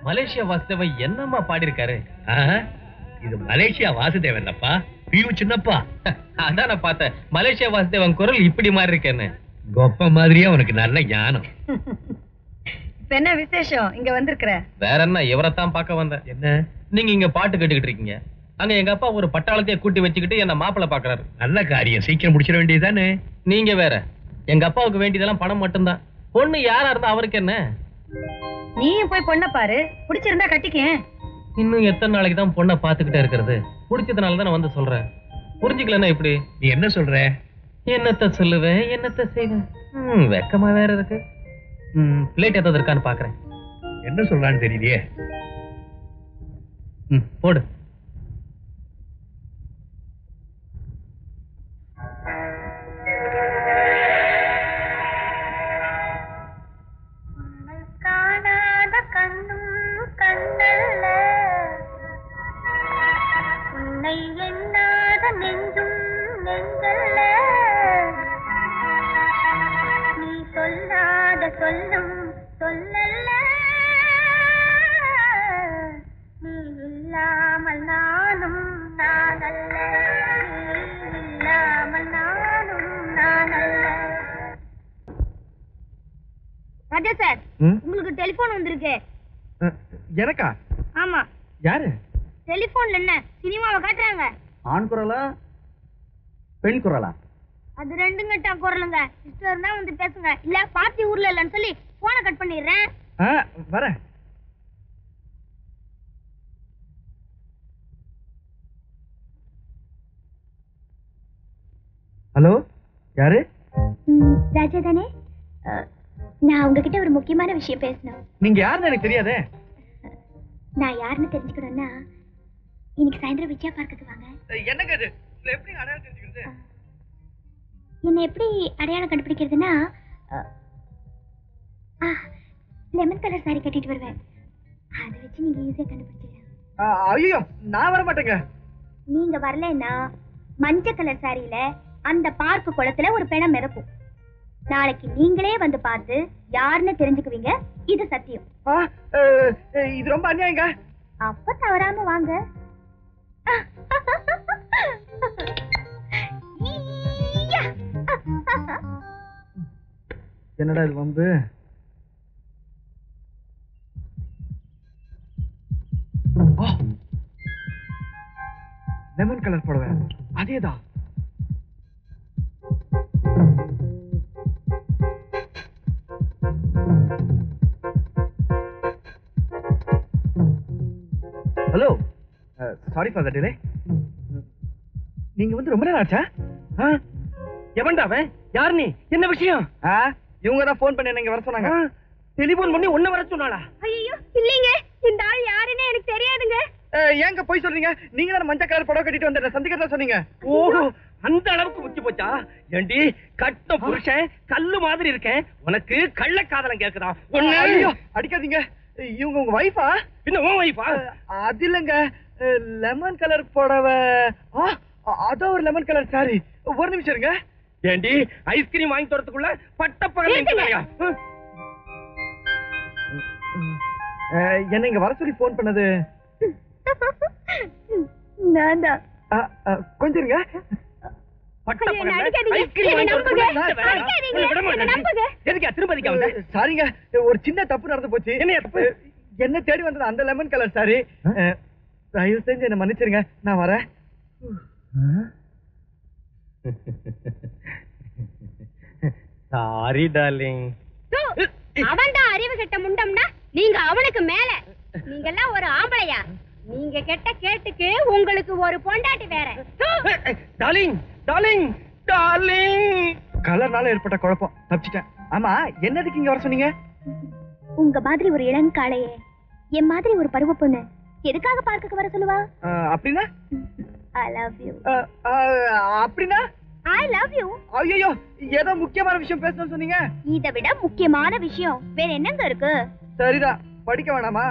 Malaysia Vasudevan என்னம்மா பாடிருக்காரு? இது Malaysia Vasudevan அப்பா, பியூ சின்னப்பா. அதான் நான் பார்த்தேன், மலேசியா வாசுதேவன் குரல் இப்படி மாறி இருக்கேன்னு. கொப்ப மாதிரியே உனக்கு நல்ல ஞானம். என்ன விசேஷம் இங்க வந்திருக்கிற? வேற என்ன, இவரைத்தான் பார்க்க வந்தேன். என்ன நீங்க இங்க பாட்டு கேட்டுக்கிட்டு இருக்கீங்க, அங்க எங்க அப்பா ஒரு பட்டாளத்தையே கூட்டி வச்சுக்கிட்டு என்ன மாப்பிள்ள பாக்குறாரு. நல்ல காரியம், சீக்கிரம் முடிச்சிட வேண்டியதுதானே. நீங்க வேற, எங்க அப்பாவுக்கு வேண்டியதெல்லாம் பணம் மட்டும்தான். பொண்ணு யாரா இருந்தா அவருக்கு என்ன? நீயும் போய் பொண்ண பாரு, பிடிச்சிருந்தா கட்டிக்க. இன்னும் எத்தனை நாளைக்கு தான் பொண்ணை பாத்துக்கிட்டே இருக்கிறது? பிடிச்சதுனால தான் நான் வந்து சொல்றேன். புரிஞ்சுக்கலன்னா இப்படி? நீ என்ன சொல்ற? என்னத்த சொல்லுவேன், என்னத்த செய்வேன்? வெக்கமா வேற இருக்கு. பிளேட் ஏதாவது இருக்கான்னு பாக்குறேன். என்ன சொல்றான்னு தெரியலையே. போடு. ராஜா சார், உங்களுக்கு டெலிபோன் வந்திருக்கு. எனக்கா? ஆமா. யாரு? டெலிபோன்ல என்ன சினிமாவை காட்டுறாங்க. ஆண் குரலா பெண் குரலா? அது ரெண்டும் கட்டா குரலுங்க. சிஸ்டர் தான் வந்து பேசுங்க, இல்ல பாத்தி ஊர்ல இல்லன்னு சொல்லி போனை கட் பண்ணிடுறேன். வரேன். ஹலோ, யாரு? ராஜா தானே? நான் உங்ககிட்ட ஒரு முக்கியமான விஷயம் பேசணும். நீங்க யாருன்னு எனக்கு தெரியாதே. நான் யாருன்னு தெரிஞ்சுக்கணும்னா இன்னைக்கு சாயந்தரம் விஜயா பார்க்குக்கு வாங்க. என்னங்க இது? எப்படி அடையாளம் தெரிஞ்சுக்கிறது? என்ன எப்படி அடையாளம் கண்டுபிடிக்கிறதுனா, லெமன் கலர் சாரி கட்டிட்டு வருவேன். அதை வச்சு நீங்க ஈஸியா கண்டுபிடிச்சிடலாம். ஐயோ, நான் வர மாட்டேங்க. நீங்க வரலன்னா மஞ்சள் கலர் சாரியில அந்த பார்க்கு குளத்துல ஒரு பிணம் மிதக்கும். நாளைக்கு நீங்களே வந்து பார்த்து யாருன்னு தெரிஞ்சுக்குவீங்க. இது சத்தியம். இது ரொம்ப அநியாயங்க. அப்ப தவறாம வாங்க. என்னடா இது வம்பு? லெமன் கலர் புடவை, அதேதான். Hello, sorry for the delay. நீங்க வந்து ரொம்ப நேரம் ஆச்சா? எவன்டா அவன்? யார் நீ? என்ன விஷயம்? இவங்க தான் ஃபோன் பண்ணி நீங்க வர சொன்னாங்க. டெலிபோன் பண்ணி ஒண்ணு வர சொன்னாளா? ஐயோ இல்லீங்க, இந்த ஆள் யாருன்னு எனக்கு தெரியாதுங்க. ஏங்க போய் சொல்றீங்க? நீங்க தான் மஞ்சள் கலர் புடவை கட்டிட்டு வந்த சந்திக்கிறதா சொன்னீங்க. ஓஹோ, அந்த அளவுக்கு முத்தி போச்சா? ஏண்டி கட்ட புருஷன் கல்லு மாதிரி இருக்கேன், உனக்கு கள்ளக்காதலம் கேக்குதா? ஐயோ அடிக்காதீங்க. இவங்க உங்க வைஃபா? பின்ன உன் வைஃபா? அது இல்லங்க, லெமன் கலர் புடவை. அதோ ஒரு லெமன் கலர் சாரி. ஒரு நிமிஷம் இருங்க. ஏண்டி ஐஸ்கிரீம் வாங்கி தரத்துக்குள்ள பட்டப்பகல் என்ன இங்க வர சொல்லி போன் பண்ணது நான் தான். கொஞ்சம் இருங்க. சாரிங்க, ஒரு சின்ன தப்பு நடந்து போச்சு. என்ன தப்பு? என்ன தேடி வந்தது அந்த லெமன் கலர் சாரி. தயவு செஞ்சு என்ன மன்னிச்சிருங்க, நான் வரேன். Sorry darling. அவன்தான் அறிவு கெட்ட முண்டம்னா நீங்க அவனுக்கு மேல. நீங்க எல்லாம் ஒரு ஆம்பளையா? நீங்க கெட்ட கேட்டுக்கு உங்களுக்கு ஒரு பொண்டாட்டி வேற. Darling darling darling. கலர்னால ஏற்பட்ட குழப்பம், தப்பிச்சிட்டேன். ஆமா, என்னதுக்கு இங்க வர சொன்னீங்க? உங்க மாதிரி ஒரு இளங்காளையே என் மாதிரி ஒரு பருவ பொண்ணு எதுக்காக பார்க்க வர சொல்லுவா? அப்படின்னா I love you. அப்படின்னா I love you. ஐயோ, ஏதோ முக்கியமான விஷயம் பேசணும்னு சொன்னீங்க. இதை விட முக்கியமான விஷயம் வேற என்னங்க இருக்கு? சரிதான், படிக்க வேணாமா?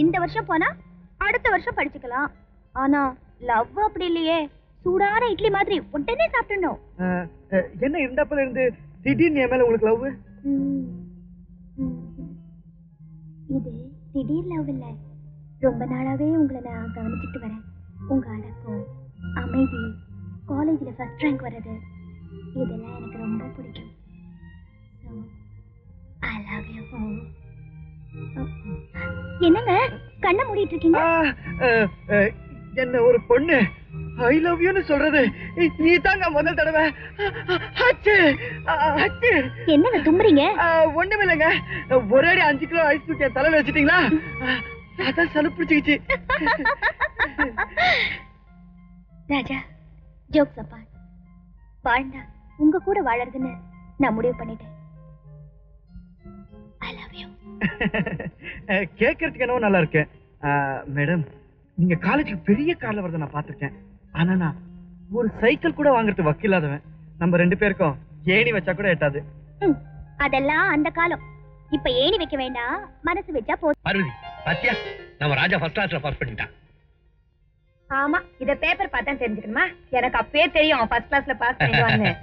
இந்த வருஷம் போனா அடுத்த வருஷம் படிச்சுக்கலாம். ஆனா லவ் அப்படி இல்லையே. சூடான இட்லி மாதிரி உடனே சாப்பிடணும். என்ன இருந்தப்பல இருந்து திடீர்னு என் மேல உங்களுக்கு லவ்? இது திடீர் லவ் இல்ல. ரொம்ப நாளாவே உங்களை நான் கவனிச்சுட்டு வரேன். உங்க அடக்கம், அமைதி, காலேஜ்ல ஃபர்ஸ்ட் ரேங்க் வர்றது, இதெல்லாம் எனக்கு ரொம்ப பிடிக்கும். I love you. என்னங்க கண்ணை மூடிட்டு இருக்கீங்க? என்ன ஒரு பொண்ணு ஐ லவ் யூன்னு சொல்றது நீ தாங்க முதல் தடவை. என்னங்க தும்புறீங்க? ஒண்ணுமில்லைங்க, ஒரே 5 கிலோ ஐஸ் தூக்கி தலையில வச்சிட்டீங்களா, அதான் சளி பிடிச்சிக்கிச்சு. ராஜா, ஜோக்ஸ் அப்பா, வாழ்ந்தா உங்க கூட வாழறதுன்னு நான் முடிவு பண்ணிட்டேன். I love you. கேட்கறதுக்கு என்னவோ நல்லா இருக்கு. மேடம், நீங்க காலேஜுக்கு பெரிய கார்ல வரத நான் பாத்திருக்கேன். ஆனா நான் ஒரு சைக்கிள் கூட வாங்குறது வக்கில்லாதவன். நம்ம 2 பேருக்கும் ஏணி வச்சா கூட எட்டாது. அதெல்லாம் அந்த காலம். இப்ப ஏணி வைக்க வேண்டாம், மனசு வச்சா போதும். பார்வதி பாத்தியா, நம்ம ராஜா ஃபர்ஸ்ட் கிளாஸ்ல பாஸ் பண்ணிட்டான். ஆமா, இத பேப்பர் பார்த்தா தெரிஞ்சுக்கணுமா? எனக்கு அப்பவே தெரியும் அவன் ஃபர்ஸ்ட் கிளாஸ்ல பாஸ் பண்ணிடுவான்னு.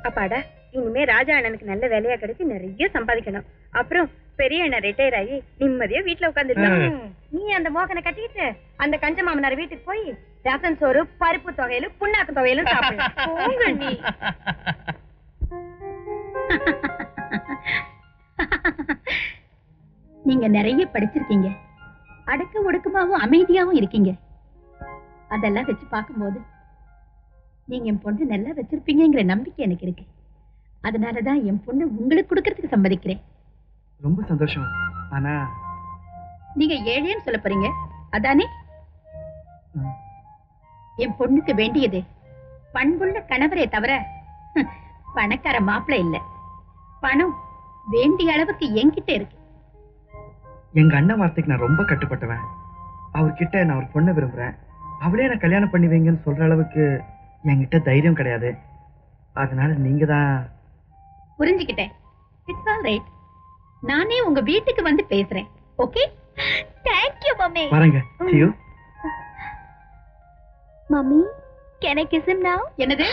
அப்பாடா, இனிமே ராஜா அண்ணனுக்கு நல்ல வேலையா கிடைச்சு நிறைய சம்பாதிக்கணும். அப்புறம் பெரிய அண்ணன் ரிட்டையர் ஆகி நிம்மதியா வீட்டுல உட்காந்துருக்கான். நீ அந்த மோகனை கட்டிட்டு அந்த கஞ்ச மாமனார் வீட்டுக்கு போய் ரசம் சோறு, பருப்பு தொகையிலும் புண்ணாக்கு தொகையிலும் சாப்பிடுங்க. நீ நீங்க நிறைய படிச்சிருக்கீங்க, அடக்க ஒடுக்கமாவும் அமைதியாவும் இருக்கீங்க. அதெல்லாம் வச்சு பார்க்கும்போது நீங்க என் பொண்ணு நல்லா வச்சிருப்பீங்கிற நம்பிக்கை எனக்கு இருக்கு. அதனாலதான் என் பொண்ணு உங்களுக்கு கொடுக்கறதுக்கு சம்மதிக்கிறேன். ரொம்ப சந்தோஷம். ஆனா நீங்க ஏழைன்னு சொல்ல போறீங்க அதானே? என் பொண்ணுக்கு வேண்டியது பண்புள்ள கணவரே தவிர பணக்கார மாப்பிள்ளை இல்ல. பணம் வேண்டிய அளவுக்கு என்கிட்ட இருக்கு. எங்க அண்ணன் வார்த்தைக்கு நான் ரொம்ப கட்டுப்பட்டவன். அவர்கிட்ட நான் ஒரு பொண்ணை விரும்புறேன், அவளே நான் கல்யாணம் பண்ணி வைங்கன்னு சொல்ற அளவுக்கு என்கிட்ட தைரியம் கிடையாது. அதனால நீங்க தான். புரிஞ்சுக்கிட்டேன். It's all right. நானே உங்க வீட்டுக்கு வந்து பேசுறேன். ஓகே? Thank you, mummy. வரேங்க. See you. Mummy, can I kiss him now? என்னது?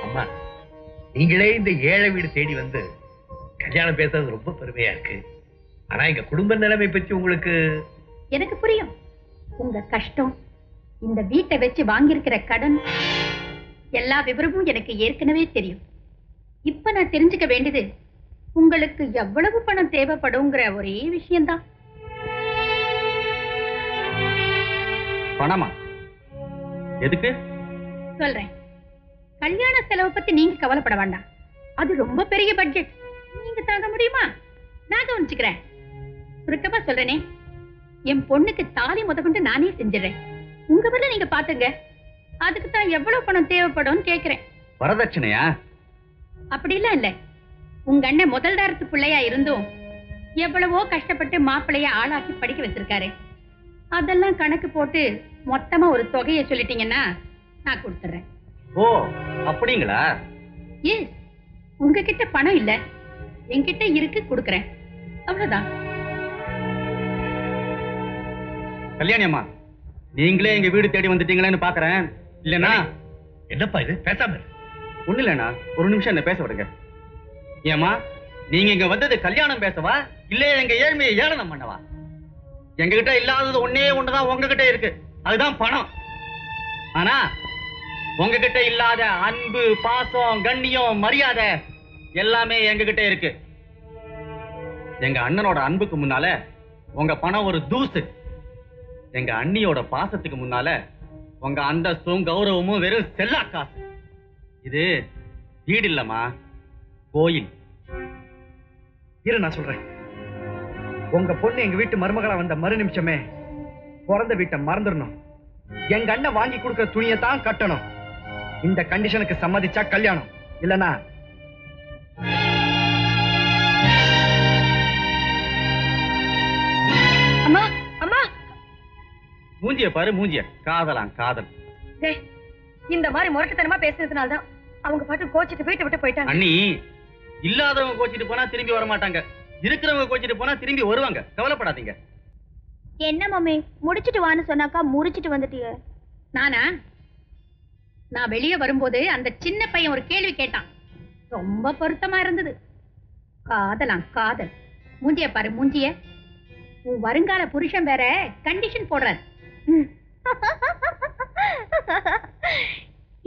அம்மா, நீங்களே இந்த ஏழை வீடு தேடி வந்து கல்யாணம் பேசுறது ரொம்ப பெருமையா இருக்கு. ஆனா எங்க குடும்ப நிலைமை பற்றி உங்களுக்கு? எனக்கு புரியும். உங்க கஷ்டம், இந்த வீட்டை வச்சு வாங்கியிருக்கிற கடன், எல்லா விவரமும் எனக்கு ஏற்கனவே தெரியும். இப்ப நான் தெரிஞ்சுக்க வேண்டியது உங்களுக்கு எவ்வளவு பணம் தேவைப்படுங்கிற ஒரே விஷயம்தான். பணமா? எதுக்கு? சொல்றேன். கல்யாண செலவு பத்தி நீங்க கவலைப்பட வேண்டாம். அது ரொம்ப பெரிய பட்ஜெட். நீங்க தாங்க முடியுமா? நான் கவனிச்சுக்கிறேன். சுருக்கமா சொல்றேனே, என் பொண்ணுக்கு தாலி முதற்கொண்டு நானே செஞ்சிடறேன். உங்க பதில நீங்க பாத்துங்க. அதுக்கு தான் எவ்வளவு பணம் தேவைப்படும் கேக்குறேன். வரதட்சணையா? அப்படிலாம் இல்ல. உங்க அண்ணன் முதல் தாரத்து பிள்ளையா இருந்தும் எவ்வளவோ கஷ்டப்பட்டு மாப்பிள்ளைய ஆளாக்கி படிக்க வச்சிருக்காரு. அதெல்லாம் கணக்கு போட்டு மொத்தமா ஒரு தொகையை சொல்லிட்டீங்கன்னா நான் கொடுத்துறேன். ஓ, அப்படிங்களா? ஏஸ், உங்ககிட்ட பணம் இல்ல, என்கிட்ட இருக்கு, கொடுக்கறேன். அவ்வளவுதான். கல்யாணி அம்மா, நீங்களே எங்க வீடு தேடி வந்துட்டீங்களேன்னு பாக்குறேன். இல்லனா என்னப்பா இது, பேசாம? ஒண்ணு இல்லனா, ஒரு நிமிஷம் என்ன பேச விடுங்க. ஏமா, நீங்க இங்க வந்தது கல்யாணம் பேசவா இல்ல எங்க ஏழ்மையை ஏளனம் பண்ணவா? எங்க கிட்ட இல்லாதது ஒன்னே ஒண்ணுதான் உங்ககிட்ட இருக்கு, அதுதான் பணம். ஆனா உங்ககிட்ட இல்லாத அன்பு, பாசம், கண்ணியம், மரியாதை எல்லாமே எங்க கிட்ட இருக்கு. எங்க அண்ணனோட அன்புக்கு முன்னால உங்க பணம் ஒரு தூசு. எங்க அண்ணியோட பாசத்துக்கு முன்னால உங்க அந்தஸ்தும் கௌரவமும் வெறும் செல்லா காசு. இது வீடு இல்லம்மா, கோயில். இரு, நான் சொல்றேன். உங்க பொண்ணு எங்க வீட்டு மருமகளா வந்த மறு நிமிஷமே பிறந்த வீட்டை மறந்துடணும். எங்க அண்ணன் வாங்கி கொடுக்கிற துணியை தான் கட்டணும். இந்த கண்டிஷனுக்கு சம்மதிச்சா கல்யாணம், இல்லனா அம்மா அம்மா, மூஞ்சிய பாரு, மூஞ்சிய. காதலாம் காதல். இந்த மாதிரி முரட்டுத்தனமா பேசுறதுனாலதான் அவங்க பாட்டு கோச்சிட்டு வீட்டை விட்டு போயிட்டாங்க. அண்ணி, இல்லாதவங்க கோச்சிட்டு போனா திரும்பி வர மாட்டாங்க, இருக்கிறவங்க கோச்சிட்டு போனா திரும்பி வருவாங்க. கவலைப்படாதீங்க. என்ன மம்மி முடிச்சிட்டு வான்னு சொன்னாக்கா முறிச்சிட்டு வந்துட்டியே. நானா? நான் வெளியே வரும்போது அந்த சின்ன பையன் ஒரு கேள்வி கேட்டான், ரொம்ப பொருத்தமா இருந்தது. காதலாம் காதல். மூஞ்சிய பாரு மூஞ்சிய. உன் வருங்கால புருஷன் வேற கண்டிஷன் போடுறாரு.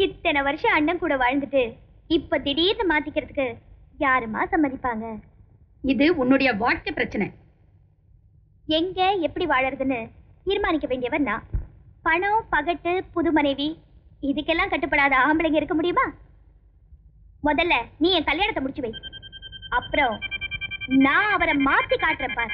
இத்தனை வருஷம் அண்ணன் கூட வாழ்ந்துட்டு இப்ப திடீர்னு மாத்திக்கிறதுக்கு யாருமா சம்மதிப்பாங்க? இது உன்னுடைய வாழ்க்கை பிரச்சனை. எங்க எப்படி வாழறதுன்னு தீர்மானிக்க வேண்டியவன் நான். பணம், பகட்டு, புது மனைவி இதுக்கெல்லாம் கட்டுப்படாத ஆம்பளைங்க இருக்க முடியுமா? முதல்ல நீ என் கல்யாணத்தை முடிச்சு வை, அப்புறம் நான் அவரை மாத்தி காட்டுறேன் பாரு.